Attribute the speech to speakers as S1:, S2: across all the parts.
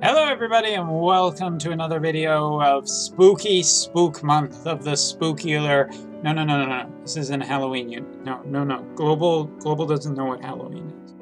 S1: Hello everybody and welcome to another video of Spooky Spook Month of the Spookular. No. This isn't a Halloween unit. No. Global doesn't know what Halloween is.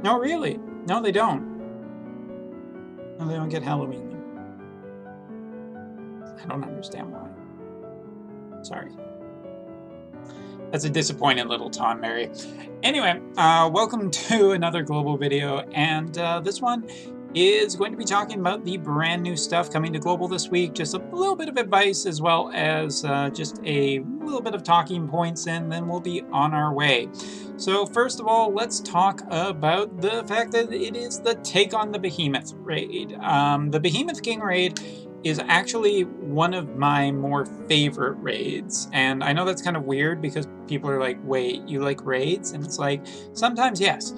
S1: No, really. No, they don't. No, they don't get Halloween. I don't understand why. Sorry. That's a disappointed little Tom Mary. Anyway, welcome to another global video, and this one is going to be talking about the brand new stuff coming to global this week. Just a little bit of advice as well as just a little bit of talking points, and then we'll be on our way. So first of all, let's talk about the fact that it is the Take on the Behemoth raid. The Behemoth King raid is actually one of my more favorite raids. And I know that's kind of weird because people are like, wait, you like raids? And it's like, sometimes yes.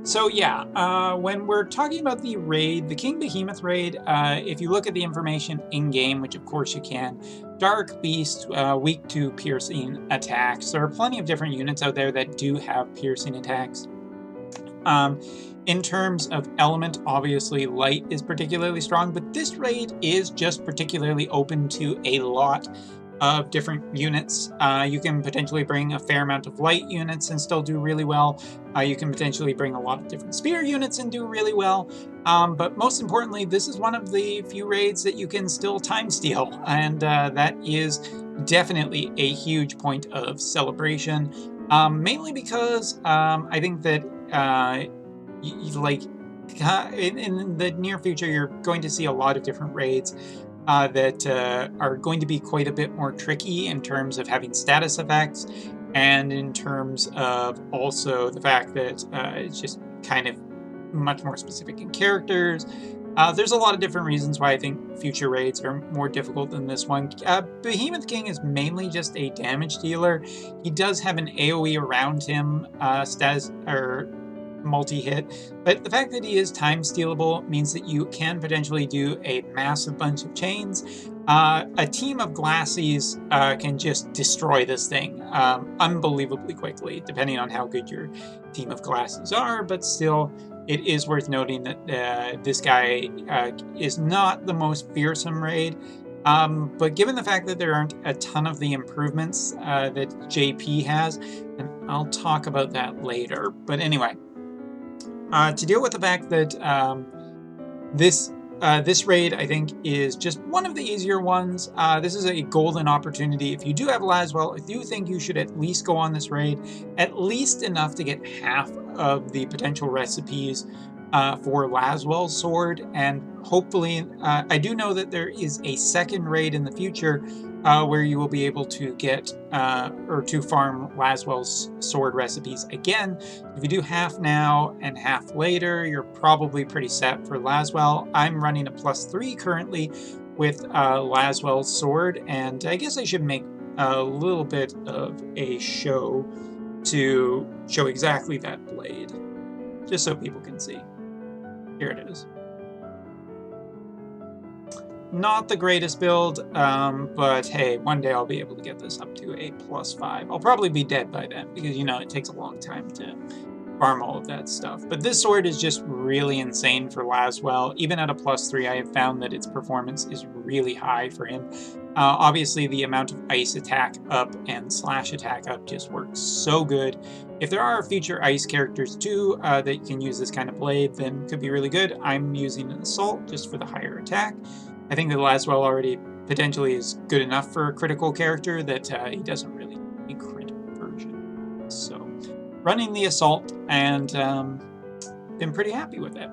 S1: So yeah, when we're talking about the raid, the King Behemoth raid, if you look at the information in-game, which of course you can, Dark Beast, weak to piercing attacks. There are plenty of different units out there that do have piercing attacks. In terms of element, obviously light is particularly strong, but this raid is just particularly open to a lot of different units. You can potentially bring a fair amount of light units and still do really well. You can potentially bring a lot of different spear units and do really well. But most importantly, this is one of the few raids that you can still time steal, and that is definitely a huge point of celebration. Mainly because I think that in the near future, you're going to see a lot of different raids that are going to be quite a bit more tricky in terms of having status effects, and in terms of also the fact that it's just kind of much more specific in characters. There's a lot of different reasons why I think future raids are more difficult than this one. Behemoth King is mainly just a damage dealer. He does have an AoE around him, status or multi-hit, but the fact that he is time stealable means that you can potentially do a massive bunch of chains. A team of Glassies can just destroy this thing unbelievably quickly, depending on how good your team of Glassies are, but still, it is worth noting that this guy is not the most fearsome raid. But given the fact that there aren't a ton of the improvements that JP has, and I'll talk about that later, but anyway, to deal with the fact that this raid, I think, is just one of the easier ones. This is a golden opportunity. If you do have Laswell, I do think you should at least go on this raid, at least enough to get half of the potential recipes for Laswell's sword, and hopefully, I do know that there is a second raid in the future where you will be able to get or to farm Laswell's sword recipes again. If you do half now and half later, you're probably pretty set for Laswell. I'm running a +3 currently with Laswell's sword, and I guess I should make a little bit of a show to show exactly that blade, just so people can see. Here it is. Not the greatest build, but hey, one day I'll be able to get this up to a +5. I'll probably be dead by then, because, you know, it takes a long time to farm all of that stuff. But this sword is just really insane for Laswell. Even at a +3, I have found that its performance is really high for him. Obviously, the amount of ice attack up and slash attack up just works so good. If there are future ice characters too that can use this kind of blade, then it could be really good. I'm using an assault just for the higher attack. I think that Laswell already potentially is good enough for a critical character that he doesn't really need a crit version. So, running the assault, and been pretty happy with it.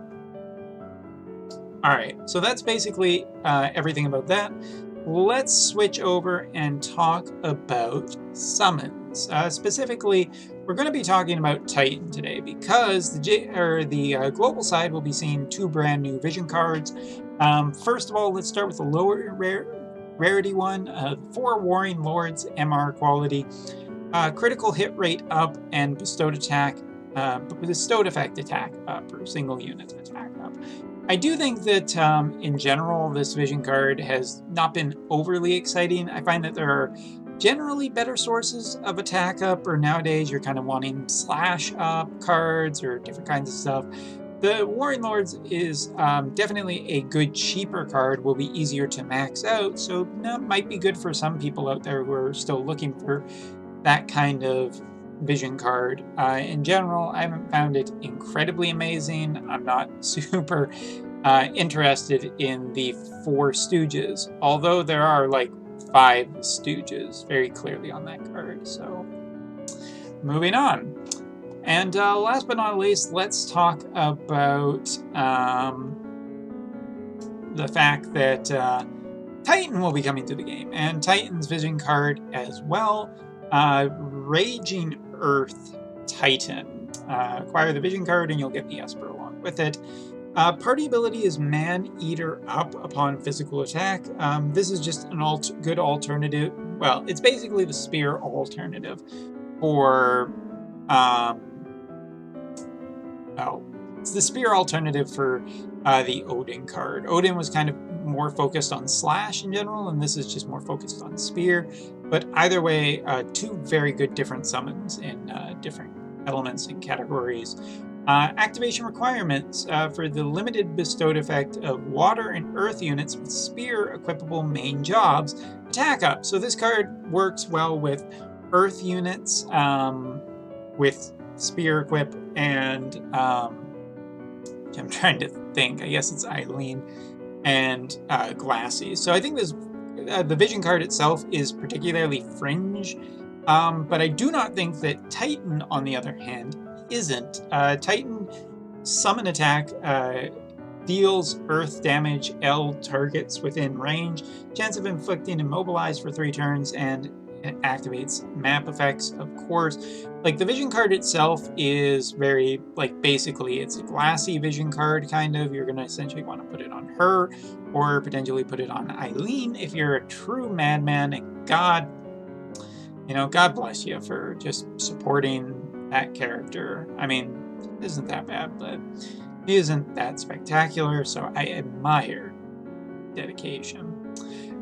S1: Alright, so that's basically everything about that. Let's switch over and talk about summons. Specifically, we're going to be talking about Titan today because the global side will be seeing 2 brand new vision cards. First of all, let's start with the lower rarity one, 4 Warring Lords MR quality, critical hit rate up, and bestowed effect attack up, or single unit attack up. I do think that in general, this vision card has not been overly exciting. I find that there are generally better sources of attack up, or nowadays you're kind of wanting slash up cards or different kinds of stuff. The Warring Lords is definitely a good cheaper card, will be easier to max out, so that might be good for some people out there who are still looking for that kind of vision card. In general, I haven't found it incredibly amazing. I'm not super interested in the Four Stooges, although there are like 5 Stooges very clearly on that card. So moving on. And last but not least, let's talk about the fact that Titan will be coming to the game, and Titan's vision card as well. Raging Earth Titan. Acquire the vision card and you'll get the Esper along with it. Party ability is Man-Eater up upon physical attack. This is just an good alternative. Well, it's basically the Spear alternative for... it's the Spear alternative for the Odin card. Odin was kind of more focused on slash in general, and this is just more focused on Spear. But either way, 2 very good different summons in different elements and categories. Activation requirements for the limited bestowed effect of water and earth units with Spear equipable main jobs, attack up. So this card works well with earth units, with Spear equip, and I'm trying to think, I guess it's Eileen and Glassy. So I think this the vision card itself is particularly fringe, but I do not think that Titan, on the other hand, isn't. Titan summon attack deals earth damage L targets within range, chance of inflicting immobilize for 3 turns, and it activates map effects, of course. Like, the vision card itself is very, like, basically it's a Glassy vision card, kind of. You're going to essentially want to put it on her, or potentially put it on Eileen if you're a true madman, and God bless you for just supporting that character. I mean, it isn't that bad, but he isn't that spectacular, so I admire dedication.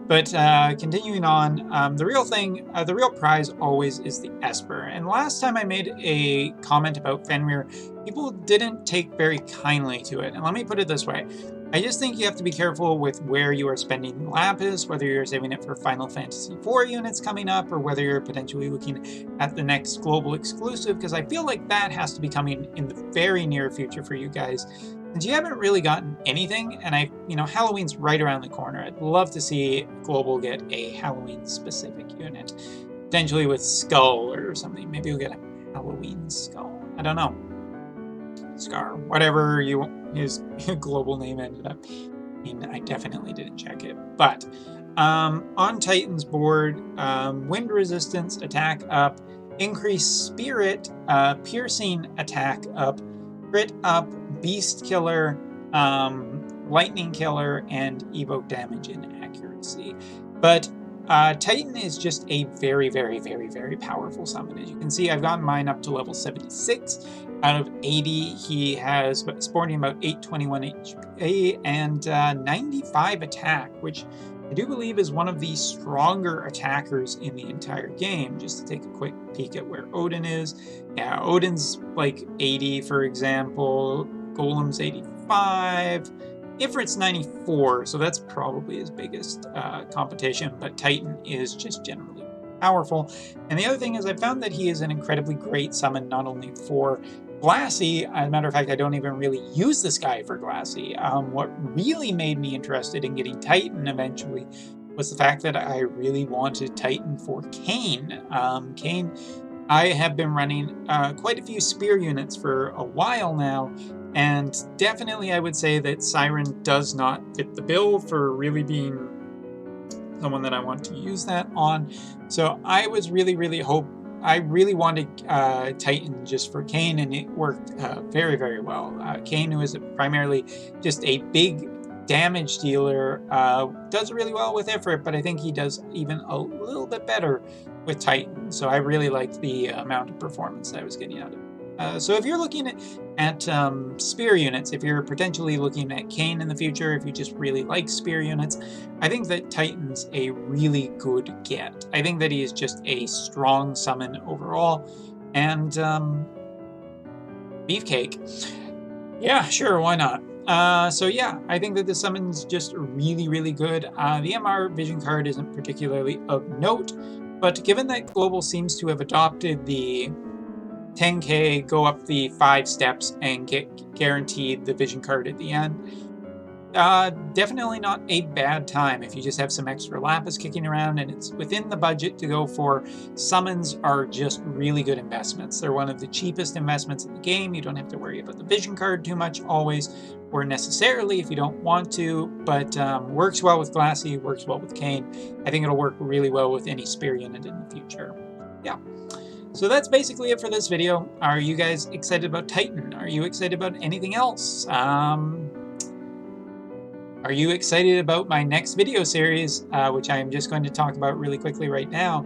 S1: But continuing on, the real prize always is the Esper. And last time I made a comment about Fenrir, people didn't take very kindly to it. And let me put it this way. I just think you have to be careful with where you are spending Lapis, whether you're saving it for Final Fantasy IV units coming up, or whether you're potentially looking at the next global exclusive, because I feel like that has to be coming in the very near future for you guys. Since you haven't really gotten anything, and Halloween's right around the corner, I'd love to see Global get a Halloween-specific unit. Potentially with Skull or something. Maybe we'll get a Halloween Skull. I don't know. Scar. Whatever his global name ended up. I mean, I definitely didn't check it. But on Titan's board, wind resistance, attack up, increased spirit, piercing attack up, crit up, beast killer, lightning killer, and evoke damage and accuracy. But Titan is just a very, very, very, very powerful summon. As you can see, I've gotten mine up to level 76. Out of 80, he has sporting about 821 HP and 95 attack, which I do believe is one of the stronger attackers in the entire game. Just to take a quick peek at where Odin is. Yeah, Odin's like 80, for example. Golem's 85. Ifrit's 94, so that's probably his biggest competition, but Titan is just generally powerful. And the other thing is I found that he is an incredibly great summon, not only for Glassy. As a matter of fact, I don't even really use this guy for Glassy. What really made me interested in getting Titan eventually was the fact that I really wanted Titan for Kain. Kain, I have been running quite a few spear units for a while now, and definitely I would say that Siren does not fit the bill for really being the one that I want to use that on. So I was really wanted Titan just for Kain, and it worked very, very well. Kain, who is primarily just a big damage dealer, does really well with Ifrit, but I think he does even a little bit better with Titan. So I really liked the amount of performance that I was getting out of it. So if you're looking at spear units, if you're potentially looking at Kain in the future, if you just really like spear units, I think that Titan's a really good get. I think that he is just a strong summon overall. And Beefcake. Yeah, sure, why not? So yeah, I think that the summon's just really, really good. The MR vision card isn't particularly of note, but given that Global seems to have adopted the 10K, go up the 5 steps and get guaranteed the vision card at the end, definitely not a bad time if you just have some extra lapis kicking around and it's within the budget to go for. Summons are just really good investments. They're one of the cheapest investments in the game. You don't have to worry about the vision card too much always, or necessarily if you don't want to, but works well with Glassy, works well with Kane. I think it'll work really well with any spear unit in the future. Yeah. So that's basically it for this video. Are you guys excited about Titan? Are you excited about anything else? Are you excited about my next video series, which I am just going to talk about really quickly right now?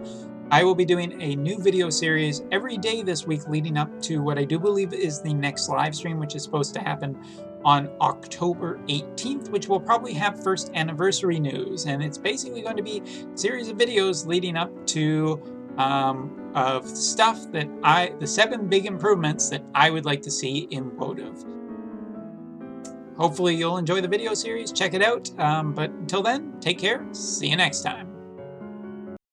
S1: I will be doing a new video series every day this week leading up to what I do believe is the next live stream, which is supposed to happen on October 18th, which will probably have first anniversary news. And it's basically going to be a series of videos leading up to of stuff that the 7 big improvements that I would like to see in WOTV. Hopefully you'll enjoy the video series, check it out, but until then, take care, see you next time.